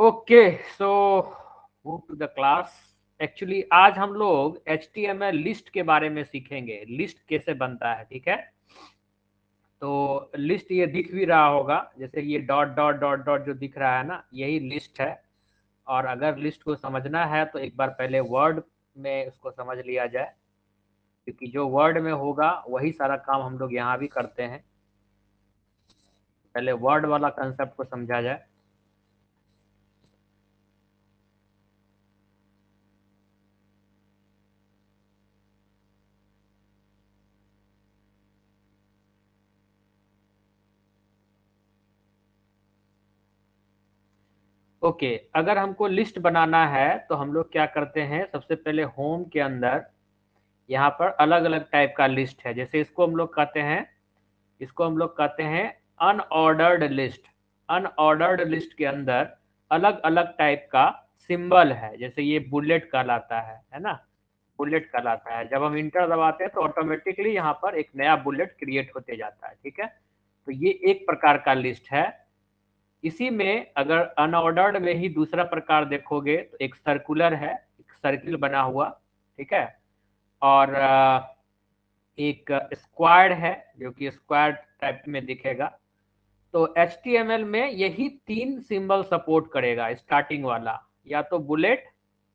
Okay, so move to the class. Actually आज हम लोग HTML लिस्ट के बारे में सीखेंगे, लिस्ट कैसे बनता है। ठीक है, तो लिस्ट ये दिख भी रहा होगा, जैसे ये डॉट डॉट डॉट डॉट जो दिख रहा है ना, यही लिस्ट है। और अगर लिस्ट को समझना है तो एक बार पहले वर्ड में उसको समझ लिया जाए, क्योंकि जो वर्ड में होगा वही सारा काम हम लोग यहाँ भी करते हैं। पहले वर्ड वाला कंसेप्ट को समझा जाए। ओके, अगर हमको लिस्ट बनाना है तो हम लोग क्या करते हैं, सबसे पहले होम के अंदर यहाँ पर अलग अलग टाइप का लिस्ट है। जैसे इसको हम लोग कहते हैं अनऑर्डर्ड लिस्ट। अनऑर्डर्ड लिस्ट के अंदर अलग अलग टाइप का सिंबल है, जैसे ये बुलेट कहलाता है ना, बुलेट कहलाता है। जब हम इंटर दबाते हैं तो ऑटोमेटिकली यहाँ पर एक नया बुलेट क्रिएट होते जाता है। ठीक है, तो ये एक प्रकार का लिस्ट है। इसी में अगर अनऑर्डर्ड में ही दूसरा प्रकार देखोगे तो एक सर्कुलर है, एक सर्किल बना हुआ। ठीक है, और एक स्क्वायर है जो कि स्क्वायर टाइप में दिखेगा। तो HTML में यही तीन सिंबल सपोर्ट करेगा, स्टार्टिंग वाला, या तो बुलेट,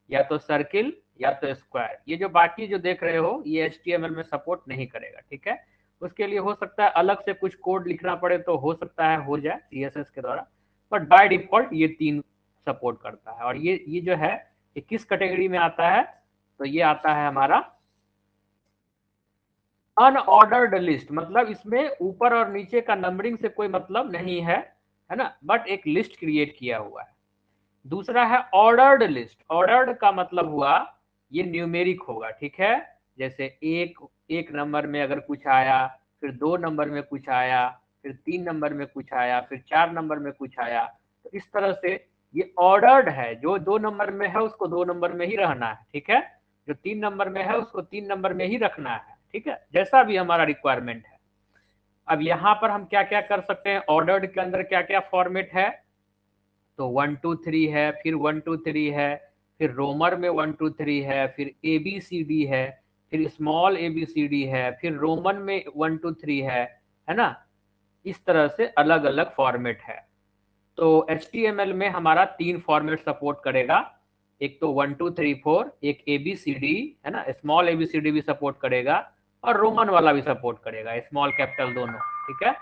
या तो सर्किल, या तो स्क्वायर। ये जो बाकी जो देख रहे हो ये HTML में सपोर्ट नहीं करेगा। ठीक है, उसके लिए हो सकता है अलग से कुछ कोड लिखना पड़े, तो हो सकता है हो जाए CSS के द्वारा, बट बाय डिफॉल्ट ये तीन सपोर्ट करता है। और ये जो है ये किस कैटेगरी में आता है, तो ये आता है हमारा अनऑर्डर्ड लिस्ट। मतलब इसमें ऊपर और नीचे का नंबरिंग से कोई मतलब नहीं है ना, बट एक लिस्ट क्रिएट किया हुआ है। दूसरा है ऑर्डर्ड लिस्ट। ऑर्डर्ड का मतलब हुआ ये न्यूमेरिक होगा। ठीक है, जैसे एक नंबर में अगर कुछ आया, फिर 2 नंबर में कुछ आया, फिर 3 नंबर में कुछ आया, फिर 4 नंबर में कुछ आया, तो इस तरह से ये ऑर्डर्ड है। जो 2 नंबर में है उसको 2 नंबर में ही रहना है। ठीक है, जो 3 नंबर में है उसको 3 नंबर में ही रखना है। ठीक है, जैसा भी हमारा रिक्वायरमेंट है। अब यहाँ पर हम क्या क्या कर सकते हैं, ऑर्डर्ड के अंदर क्या क्या फॉर्मेट है, तो 1 2 3 है, फिर 1 2 3 है, फिर रोमर में 1 2 3 है, फिर ABCD है, फिर स्मॉल ABCD है, फिर रोमन में 1 2 3 है ना। इस तरह से अलग अलग फॉर्मेट है। तो HTML में हमारा 3 फॉर्मेट सपोर्ट करेगा। एक तो 1 2 3 4, एक ABCD है ना, स्मॉल ABCD भी सपोर्ट करेगा, और रोमन वाला भी सपोर्ट करेगा, स्मॉल कैपिटल दोनों। ठीक है,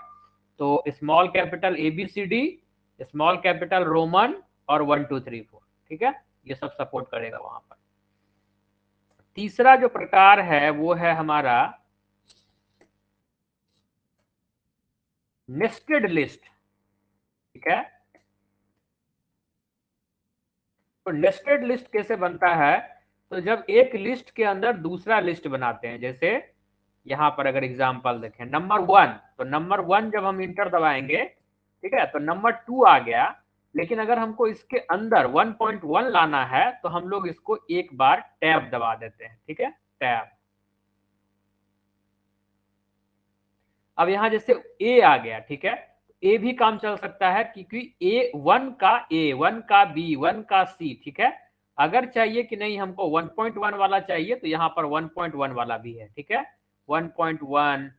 तो small capital ABCD, small capital Roman, और 1 2 3 4। ठीक है, ये सब सपोर्ट करेगा वहां पर। तीसरा जो प्रकार है वो है हमारा नेस्टेड लिस्ट। ठीक है, तो नेस्टेड लिस्ट कैसे बनता है, तो जब एक लिस्ट के अंदर दूसरा लिस्ट बनाते हैं, जैसे यहां पर अगर एग्जांपल देखें नंबर 1, तो नंबर 1 जब हम इंटर दबाएंगे, ठीक है, तो नंबर 2 आ गया। लेकिन अगर हमको इसके अंदर 1.1 लाना है तो हम लोग इसको एक बार टैब दबा देते हैं। ठीक है, टैब। अब यहां जैसे ए आ गया, ठीक है, ए भी काम चल सकता है, क्योंकि A1 का B1 का C। ठीक है, अगर चाहिए कि नहीं हमको 1.1 वाला चाहिए तो यहाँ पर 1.1 वाला भी है। ठीक है, 1.1,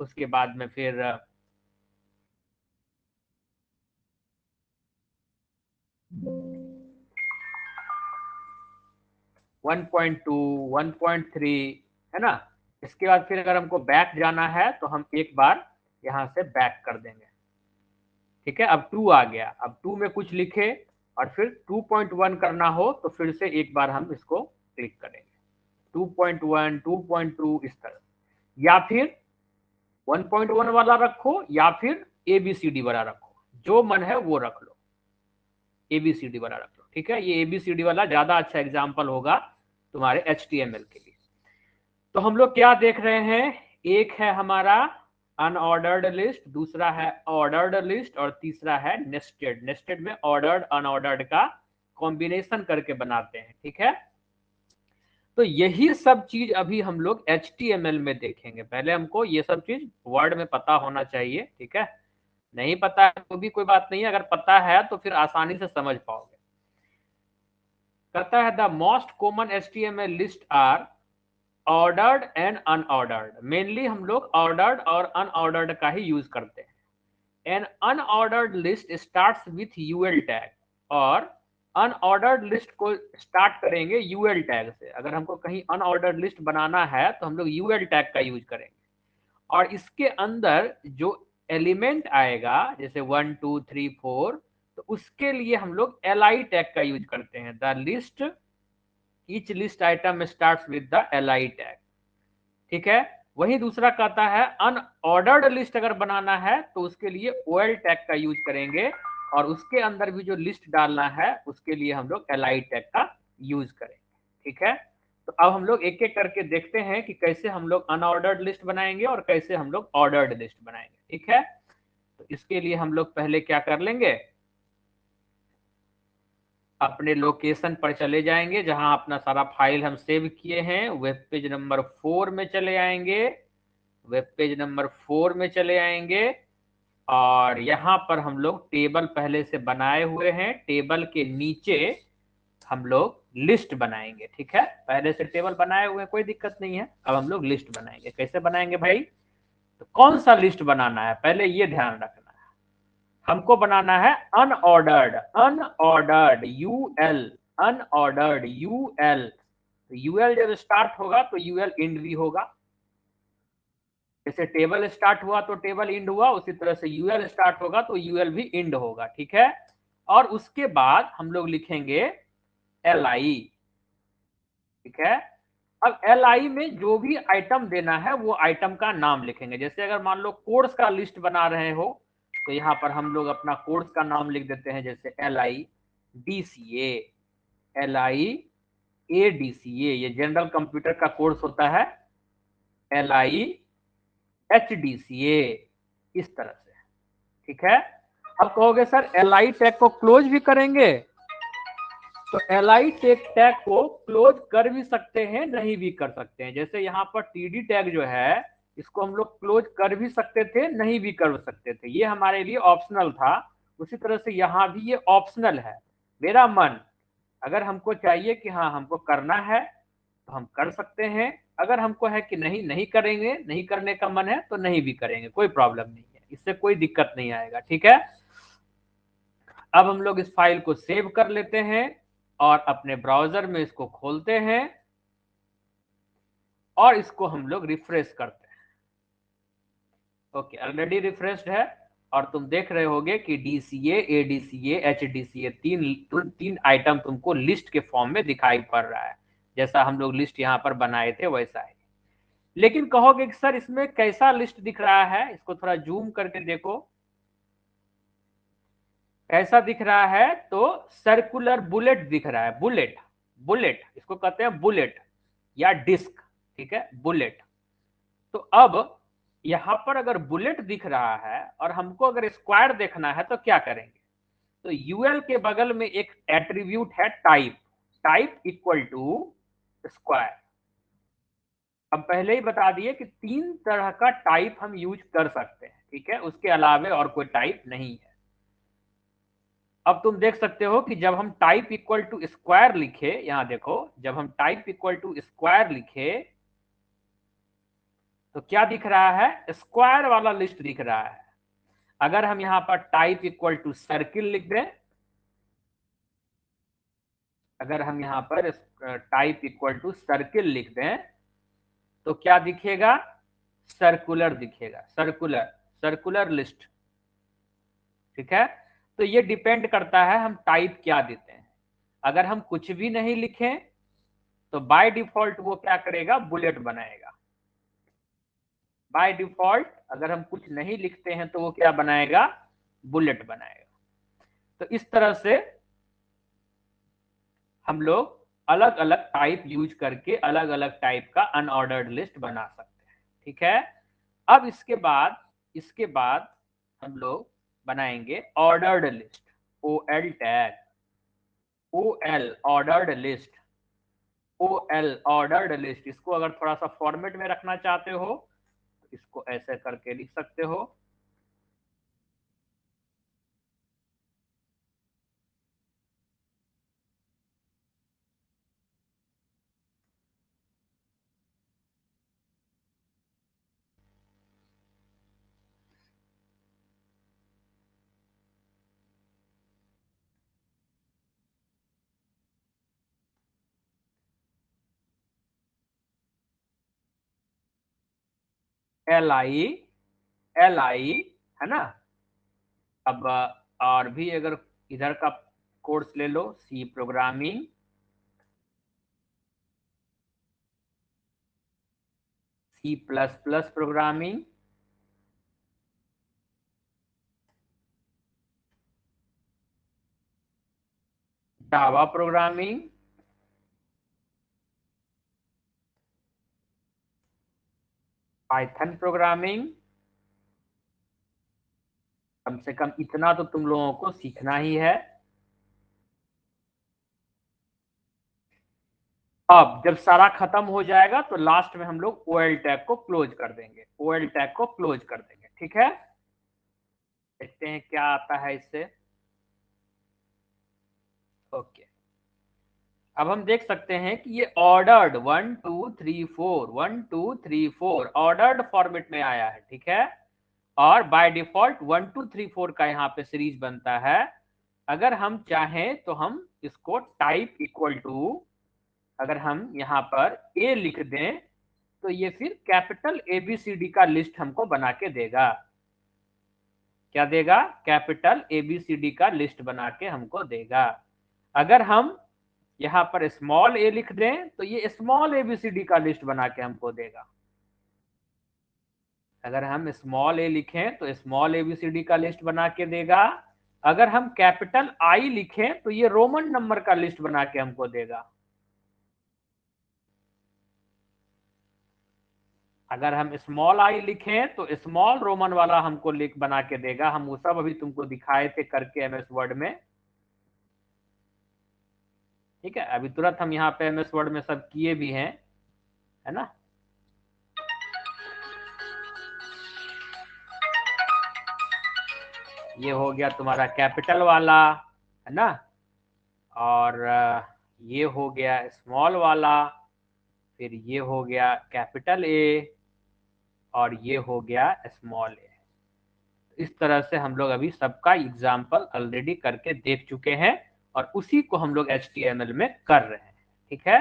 उसके बाद में फिर 1.2, 1.3, है ना। इसके बाद फिर अगर हमको बैक जाना है तो हम एक बार यहाँ से बैक कर देंगे। ठीक है, अब 2 आ गया, अब 2 में कुछ लिखे और फिर 2.1 करना हो तो फिर से एक बार हम इसको क्लिक करेंगे, 2.1, 2.2, इस तरह। या फिर 1.1 वाला रखो, या फिर ABCD वाला रखो, जो मन है वो रख लो, ABCD वाला रख लो। ठीक है, ये ABCD वाला ज्यादा अच्छा एग्जाम्पल होगा तुम्हारे HTML के लिए। तो हम लोग क्या देख रहे हैं, एक है हमारा अनऑर्डर्ड लिस्ट, दूसरा है ऑर्डर्ड लिस्ट, और तीसरा है नेस्टेड। नेस्टेड में ऑर्डर्ड अनऑर्डर्ड का कॉम्बिनेशन करके बनाते हैं। ठीक है, तो यही सब चीज अभी हम लोग HTML में देखेंगे। पहले हमको ये सब चीज वर्ड में पता होना चाहिए। ठीक है, नहीं पता है तो भी कोई बात नहीं है, अगर पता है तो फिर आसानी से समझ पाओगे। कहता है the most common HTML list are ordered and unordered. Mainly हम लोग ऑर्डर्ड और अनऑर्डर्ड का ही यूज करते हैं। An unordered list starts with UL tag, और अनऑर्डर्ड लिस्ट को स्टार्ट करेंगे यूएल टैग से। अगर हमको कहीं अनऑर्डर्ड लिस्ट बनाना है तो हम लोग यूएल टैग का यूज करेंगे, और इसके अंदर जो एलिमेंट आएगा जैसे 1 2 3 4, तो उसके लिए हम लोग li टैग का यूज करते हैं। The list each list item starts with the li tag, ठीक है। वही दूसरा कहता है अनऑर्डर्ड लिस्ट अगर बनाना है तो उसके लिए OL टैग का यूज करेंगे, और उसके अंदर भी जो लिस्ट डालना है उसके लिए हम लोग li टैग का यूज करेंगे, ठीक है। तो अब हम लोग एक एक करके देखते हैं कि कैसे हम लोग अनऑर्डर्ड लिस्ट बनाएंगे और कैसे हम लोग ऑर्डर्ड लिस्ट बनाएंगे, ठीक है। तो इसके लिए हम लोग पहले क्या कर लेंगे, अपने लोकेशन पर चले जाएंगे जहां अपना सारा फाइल हम सेव किए हैं। वेब पेज नंबर 4 में चले आएंगे, वेब पेज नंबर 4 में चले आएंगे, और यहां पर हम लोग टेबल पहले से बनाए हुए हैं। टेबल के नीचे हम लोग लिस्ट बनाएंगे, ठीक है। पहले से टेबल बनाए हुए हैं, कोई दिक्कत नहीं है। अब हम लोग लिस्ट बनाएंगे। कैसे बनाएंगे भाई, तो कौन सा लिस्ट बनाना है पहले ये ध्यान रखना है। हमको बनाना है unordered, unordered UL, unordered UL. UL जब स्टार्ट होगा तो यूएल इंड भी होगा। जैसे टेबल स्टार्ट हुआ तो टेबल इंड हुआ, उसी तरह से यूएल स्टार्ट होगा तो यूएल भी इंड होगा, ठीक है। और उसके बाद हम लोग लिखेंगे li, ठीक है। अब li में जो भी आइटम देना है वो आइटम का नाम लिखेंगे। जैसे अगर मान लो कोर्स का लिस्ट बना रहे हो तो यहाँ पर हम लोग अपना कोर्स का नाम लिख देते हैं, जैसे li DCA, li ADCA, ये जनरल कंप्यूटर का कोर्स होता है, li HDCA, इस तरह से, ठीक है। अब कहोगे सर li टैग को क्लोज भी करेंगे, तो li टैग को क्लोज कर भी सकते हैं, नहीं भी कर सकते हैं। जैसे यहाँ पर td टैग जो है इसको हम लोग क्लोज कर भी सकते थे, नहीं भी कर सकते थे, ये हमारे लिए ऑप्शनल था। उसी तरह से यहाँ भी ये ऑप्शनल है, मेरा मन। अगर हमको चाहिए कि हाँ हमको करना है तो हम कर सकते हैं, अगर हमको है कि नहीं नहीं करेंगे, नहीं करने का मन है तो नहीं भी करेंगे, कोई प्रॉब्लम नहीं है, इससे कोई दिक्कत नहीं आएगा, ठीक है। अब हम लोग इस फाइल को सेव कर लेते हैं और अपने ब्राउजर में इसको खोलते हैं और इसको हम लोग रिफ्रेश करते हैं। ओके, ऑलरेडी रिफ्रेश्ड है, और तुम देख रहे होगे कि DCA ADCA HDCA तीन आइटम तुमको लिस्ट के फॉर्म में दिखाई पड़ रहा है, जैसा हम लोग लिस्ट यहाँ पर बनाए थे वैसा ही। लेकिन कहोगे कि सर इसमें कैसा लिस्ट दिख रहा है, इसको थोड़ा जूम करके देखो कैसा दिख रहा है। तो सर्कुलर बुलेट दिख रहा है, बुलेट, बुलेट इसको कहते हैं, बुलेट या डिस्क, ठीक है, बुलेट। तो अब यहां पर अगर बुलेट दिख रहा है और हमको अगर स्क्वायर देखना है तो क्या करेंगे, तो यूएल के बगल में एक एट्रीब्यूट है type, type equal to square. अब पहले ही बता दिए कि 3 तरह का टाइप हम यूज कर सकते हैं, ठीक है, उसके अलावे और कोई टाइप नहीं है। अब तुम देख सकते हो कि जब हम टाइप इक्वल टू स्क्वायर लिखे, यहां देखो, जब हम टाइप इक्वल टू स्क्वायर लिखे तो क्या दिख रहा है, स्क्वायर वाला लिस्ट दिख रहा है। अगर हम यहां पर टाइप इक्वल टू सर्किल लिख दें, अगर हम यहां पर टाइप इक्वल टू सर्किल लिख दें तो क्या दिखेगा, सर्कुलर दिखेगा, सर्कुलर, सर्कुलर लिस्ट, ठीक है। तो ये डिपेंड करता है हम टाइप क्या देते हैं। अगर हम कुछ भी नहीं लिखें तो बाय डिफॉल्ट वो क्या करेगा, बुलेट बनाएगा। बाय डिफॉल्ट अगर हम कुछ नहीं लिखते हैं तो वो क्या बनाएगा, बुलेट बनाएगा। तो इस तरह से हम लोग अलग अलग टाइप यूज करके अलग अलग टाइप का अनऑर्डर्ड लिस्ट बना सकते हैं, ठीक है। अब इसके बाद हम लोग बनाएंगे ordered list, OL tag, OL ordered list, OL ordered list. इसको अगर थोड़ा सा फॉर्मेट में रखना चाहते हो तो इसको ऐसे करके लिख सकते हो, एल आई है ना। अब और भी अगर इधर का कोर्स ले लो, C programming, C++ programming, Java programming, Python programming, कम से कम इतना तो तुम लोगों को सीखना ही है। अब जब सारा खत्म हो जाएगा तो लास्ट में हम लोग OL टैग को क्लोज कर देंगे, OL टैग को क्लोज कर देंगे, ठीक है। देखते हैं क्या आता है इससे। ओके, अब हम देख सकते हैं कि ये ऑर्डर्ड 1 2 3 4 1 2 3 4 ऑर्डर्ड फॉर्मेट में आया है, ठीक है। और बाय डिफॉल्ट 1 2 3 4 का यहाँ पे सीरीज बनता है। अगर हम चाहें तो हम इसको टाइप इक्वल टू, अगर हम यहाँ पर ए लिख दें तो ये फिर कैपिटल ABCD का लिस्ट हमको बना के देगा। क्या देगा? कैपिटल ABCD का लिस्ट बना के हमको देगा। अगर हम यहाँ पर स्मॉल ए लिख दें तो ये स्मॉल ABCD का लिस्ट बना के हमको देगा। अगर हम स्मॉल ए लिखें तो स्मॉल ABCD का लिस्ट बना के देगा। अगर हम कैपिटल आई लिखें तो ये रोमन नंबर का लिस्ट बना के हमको देगा। अगर हम स्मॉल आई लिखें तो स्मॉल रोमन वाला हमको लिख बना के देगा। हम वो सब अभी तुमको दिखाए थे करके MS वर्ड में, ठीक है। अभी तुरंत हम यहाँ पे MS वर्ड में सब किए भी हैं, है ना। ये हो गया तुम्हारा कैपिटल वाला, है ना। और ये हो गया स्मॉल वाला, फिर ये हो गया कैपिटल ए, और ये हो गया स्मॉल ए। इस तरह से हम लोग अभी सबका एग्जाम्पल ऑलरेडी करके देख चुके हैं और उसी को हम लोग HTML में कर रहे हैं, ठीक है।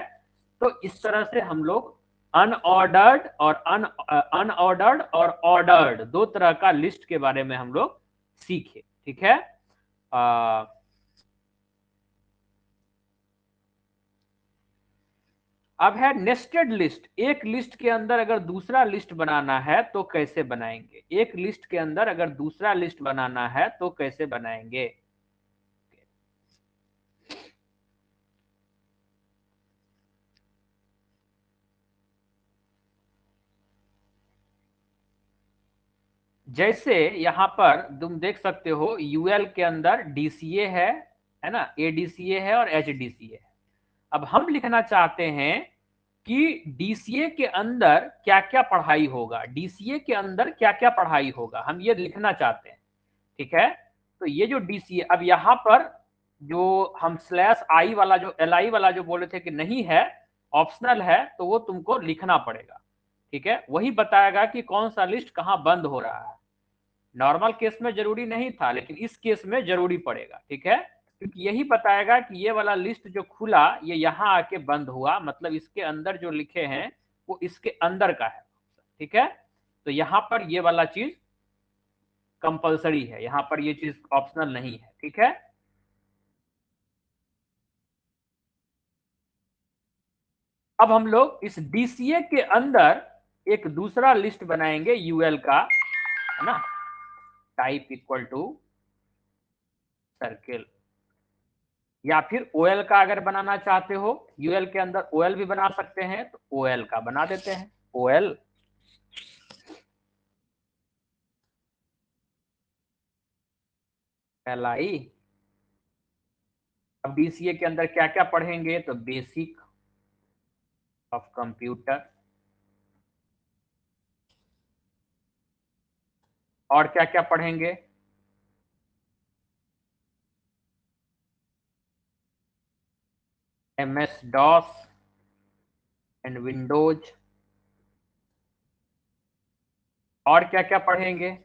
तो इस तरह से हम लोग अनऑर्डर्ड और अनऑर्डर्ड और ऑर्डर्ड दो तरह का लिस्ट के बारे में हम लोग सीखे, ठीक है। अब है नेस्टेड लिस्ट। एक लिस्ट के अंदर अगर दूसरा लिस्ट बनाना है तो कैसे बनाएंगे? एक लिस्ट के अंदर अगर दूसरा लिस्ट बनाना है तो कैसे बनाएंगे? जैसे यहां पर तुम देख सकते हो UL के अंदर DCA है ना, ADCA है और HDCA है। अब हम लिखना चाहते हैं कि DCA के अंदर क्या क्या पढ़ाई होगा, DCA के अंदर क्या क्या पढ़ाई होगा, हम ये लिखना चाहते हैं, ठीक है। तो ये जो DCA, अब यहाँ पर जो हम /i वाला जो LI वाला जो बोले थे कि नहीं है, ऑप्शनल है, तो वो तुमको लिखना पड़ेगा, ठीक है। वही बताएगा कि कौन सा लिस्ट कहाँ बंद हो रहा है। नॉर्मल केस में जरूरी नहीं था लेकिन इस केस में जरूरी पड़ेगा, ठीक है। क्योंकि यही बताएगा कि ये वाला लिस्ट जो खुला ये यहाँ आके बंद हुआ, मतलब इसके अंदर जो लिखे हैं वो इसके अंदर का है, ठीक है। तो यहाँ पर ये वाला चीज कंपलसरी है, यहाँ पर ये चीज ऑप्शनल नहीं है, ठीक है। अब हम लोग इस DCA के अंदर एक दूसरा लिस्ट बनाएंगे UL का, है ना। टाइप इक्वल टू सर्किल, या फिर OL का अगर बनाना चाहते हो, UL के अंदर OL भी बना सकते हैं तो OL का बना देते हैं, OL। LI। अब DCA के अंदर क्या क्या पढ़ेंगे? तो बेसिक ऑफ कंप्यूटर, और क्या क्या पढ़ेंगे? MS DOS and Windows. और क्या क्या पढ़ेंगे?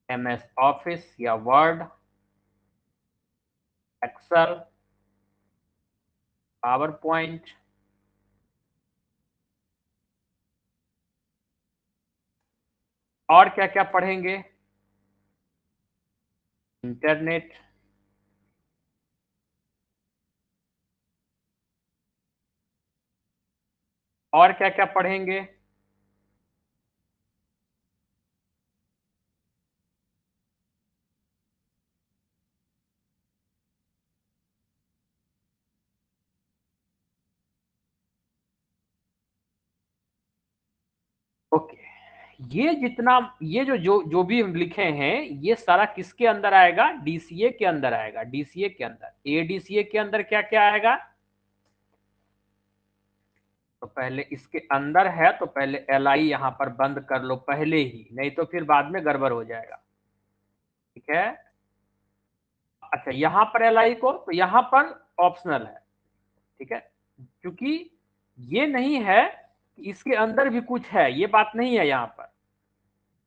MS ऑफिस या वर्ड, एक्सेल, पावर पॉइंट, और क्या क्या पढ़ेंगे? इंटरनेट, और क्या क्या पढ़ेंगे? ओके, ये जितना, ये जो जो जो भी हम लिखे हैं ये सारा किसके अंदर आएगा? डीसीए के अंदर आएगा। डीसीए के अंदर, एडीसीए के अंदर क्या क्या आएगा? तो पहले इसके अंदर है तो पहले एल आई यहां पर बंद कर लो पहले ही, नहीं तो फिर बाद में गड़बड़ हो जाएगा। ठीक है, अच्छा यहां पर एल आई को, तो यहां पर ऑप्शनल है। ठीक है, क्योंकि ये नहीं है कि इसके अंदर भी कुछ है, ये बात नहीं है यहां पर।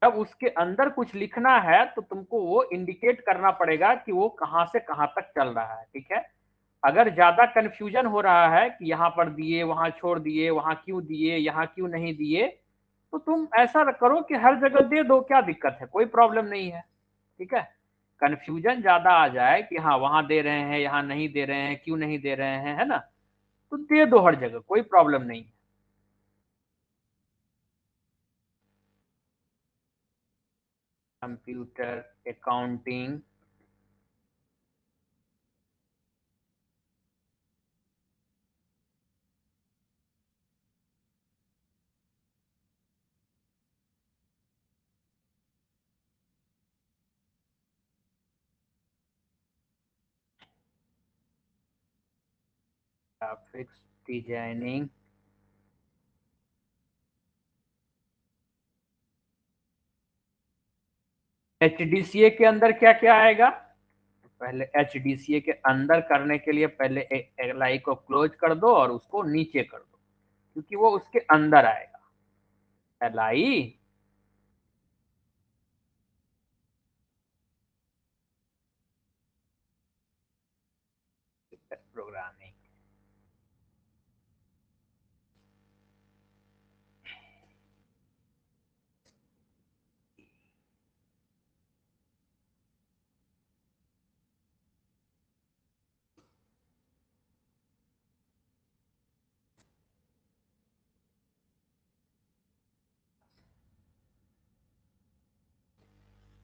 जब उसके अंदर कुछ लिखना है तो तुमको वो इंडिकेट करना पड़ेगा कि वो कहां से कहां तक चल रहा है। ठीक है, अगर ज्यादा कंफ्यूजन हो रहा है कि यहाँ पर दिए वहां छोड़ दिए, वहां क्यों दिए यहाँ क्यों नहीं दिए, तो तुम ऐसा करो कि हर जगह दे दो, क्या दिक्कत है, कोई प्रॉब्लम नहीं है। ठीक है, कंफ्यूजन ज्यादा आ जाए कि हाँ वहां दे रहे हैं यहाँ नहीं दे रहे हैं, क्यों नहीं दे रहे हैं, है ना, तो दे दो हर जगह, कोई प्रॉब्लम नहीं है। कंप्यूटर अकाउंटिंग, ग्राफिक्स डिजाइनिंग, एचडीसीए के अंदर क्या क्या आएगा? पहले एचडीसीए के अंदर करने के लिए पहले एल को क्लोज कर दो और उसको नीचे कर दो, क्योंकि वो उसके अंदर आएगा। L I, programming,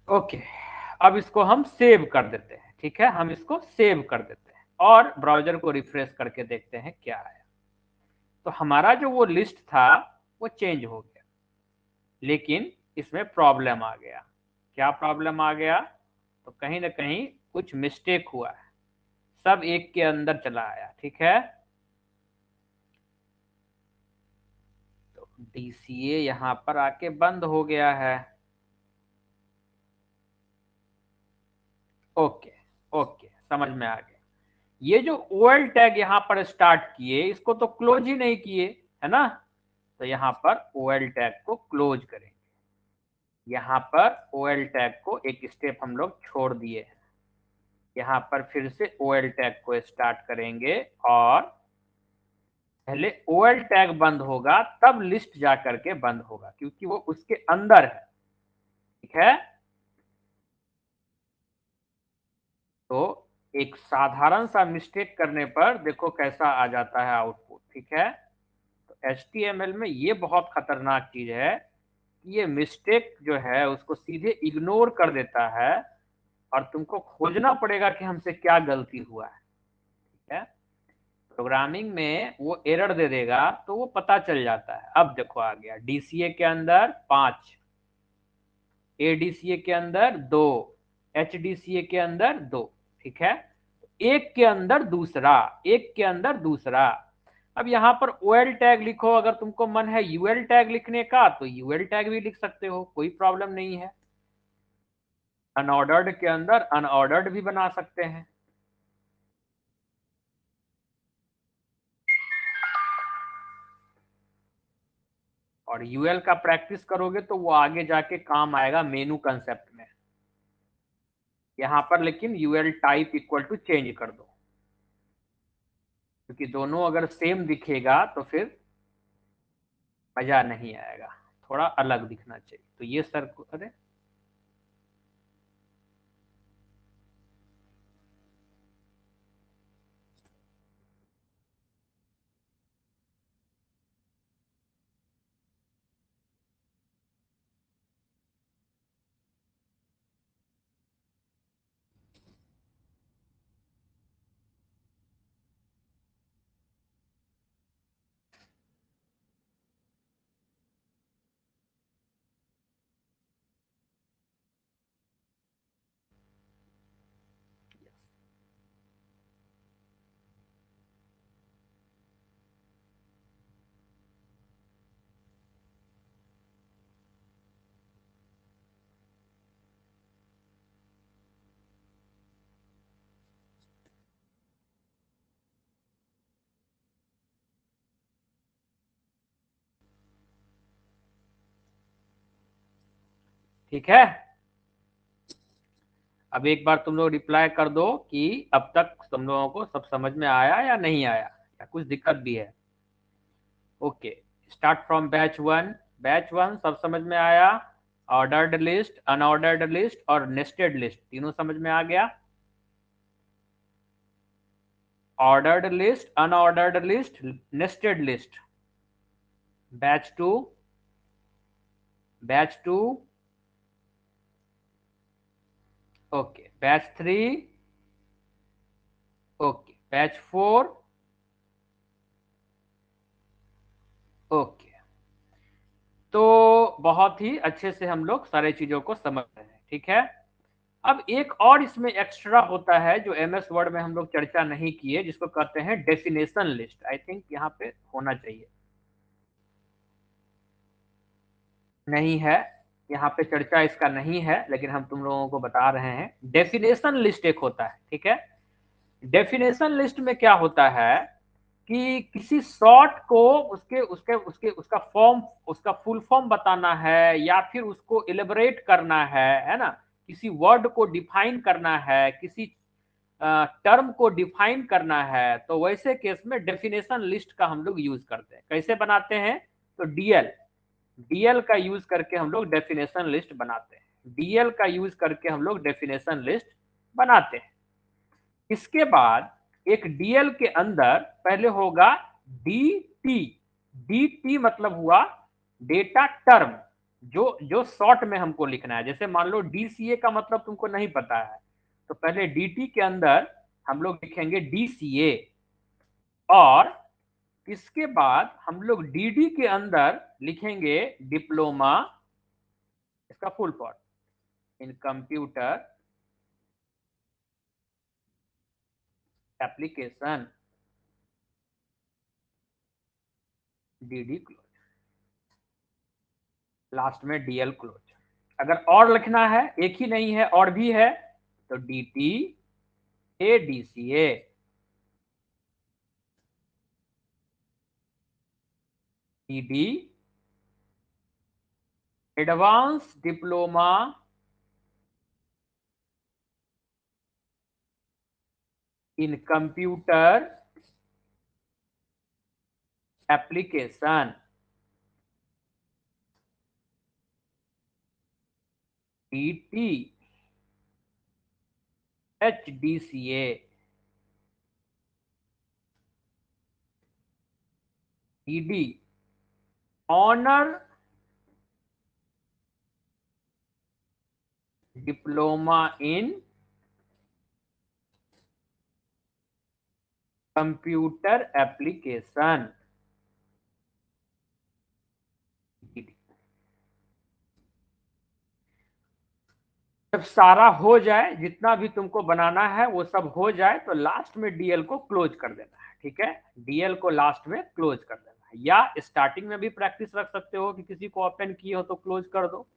okay. अब इसको हम सेव कर देते हैं। ठीक है, हम इसको सेव कर देते हैं और ब्राउजर को रिफ्रेश करके देखते हैं क्या आया। तो हमारा जो वो लिस्ट था वो चेंज हो गया, लेकिन इसमें प्रॉब्लम आ गया। क्या प्रॉब्लम आ गया? तो कहीं ना कहीं कुछ मिस्टेक हुआ है, सब एक के अंदर चला आया। ठीक है, तो डीसीए यहां पर आके बंद हो गया है। ओके, ओके, समझ में आ गया। ये जो ओएल टैग यहां पर स्टार्ट किए इसको तो क्लोज ही नहीं किए, है ना, तो यहां पर ओएल टैग को क्लोज करेंगे। यहां पर ओएल टैग को एक स्टेप हम लोग छोड़ दिए हैं। यहां पर फिर से ओएल टैग को स्टार्ट करेंगे और पहले ओएल टैग बंद होगा तब लिस्ट जा करके बंद होगा, क्योंकि वो उसके अंदर है। ठीक है, तो एक साधारण सा मिस्टेक करने पर देखो कैसा आ जाता है आउटपुट। ठीक है, तो HTML में ये बहुत खतरनाक चीज है कि ये मिस्टेक जो है उसको सीधे इग्नोर कर देता है और तुमको खोजना पड़ेगा कि हमसे क्या गलती हुआ है। ठीक है, प्रोग्रामिंग में वो एरर दे देगा तो वो पता चल जाता है। अब देखो आ गया, डीसीए के अंदर 5, एडीसीए के अंदर 2, एचडीसीए के अंदर 2। ठीक है, एक के अंदर दूसरा, एक के अंदर दूसरा। अब यहां पर ओएल टैग लिखो, अगर तुमको मन है यूएल टैग लिखने का तो यूएल टैग भी लिख सकते हो, कोई प्रॉब्लम नहीं है। अनऑर्डर्ड के अंदर अनऑर्डर्ड भी बना सकते हैं। और यूएल का प्रैक्टिस करोगे तो वो आगे जाके काम आएगा मेनू कंसेप्ट में। यहां पर लेकिन UL type equal to change कर दो, क्योंकि दोनों अगर सेम दिखेगा तो फिर मजा नहीं आएगा, थोड़ा अलग दिखना चाहिए। तो ये सर्कल, अरे ठीक है। अब एक बार तुम लोग रिप्लाई कर दो कि अब तक तुम लोगों को सब समझ में आया या नहीं आया, या कुछ दिक्कत भी है। Okay, start from batch one. Batch one सब समझ में आया। ऑर्डर्ड लिस्ट, अनऑर्डर्ड लिस्ट और नेस्टेड लिस्ट तीनों समझ में आ गया। Ordered list, unordered list, nested list. Batch two, batch two, okay, batch three, okay, batch four, okay. तो बहुत ही अच्छे से हम लोग सारे चीजों को समझ रहे हैं, ठीक है। अब एक और इसमें एक्स्ट्रा होता है जो एमएस वर्ड में हम लोग चर्चा नहीं किए, जिसको कहते हैं डेफिनेशन लिस्ट। आई थिंक यहाँ पे होना चाहिए, नहीं है, यहाँ पे चर्चा इसका नहीं है, लेकिन हम तुम लोगों को बता रहे हैं। डेफिनेशन लिस्ट एक होता है, ठीक है। डेफिनेशन लिस्ट में क्या होता है कि किसी शॉर्ट को उसके उसके उसके उसका फॉर्म, उसका फुल फॉर्म बताना है, या फिर उसको इलेबोरेट करना है ना, किसी वर्ड को डिफाइन करना है, किसी टर्म को डिफाइन करना है, तो वैसे केस में डेफिनेशन लिस्ट का हम लोग यूज करते हैं। कैसे बनाते हैं? तो डीएल, डीएल का यूज करके हम लोग डेफिनेशन लिस्ट बनाते हैं। डीएल का यूज करके हम लोग डेफिनेशन लिस्ट बनाते हैं। इसके बाद एक डीएल के अंदर पहले होगा डीटी। डीटी मतलब हुआ डेटा टर्म, जो शॉर्ट में हमको लिखना है। जैसे मान लो डीसीए का मतलब तुमको नहीं पता है, तो पहले डीटी के अंदर हम लोग लिखेंगे डीसीए, और इसके बाद हम लोग डीडी के अंदर लिखेंगे डिप्लोमा, इसका full form in computer application, DD close, last में डीएल क्लोज। अगर और लिखना है, एक ही नहीं है और भी है, तो DT ADCA, DD advance diploma in computer application, DT HDCA, DD honour diploma in computer application, जब सारा हो जाए, जितना भी तुमको बनाना है वो सब हो जाए, तो लास्ट में डीएल को क्लोज कर देना है, ठीक है। डीएल को लास्ट में क्लोज कर देना है, या स्टार्टिंग में भी प्रैक्टिस रख सकते हो कि किसी को ओपन किए हो तो क्लोज कर दो।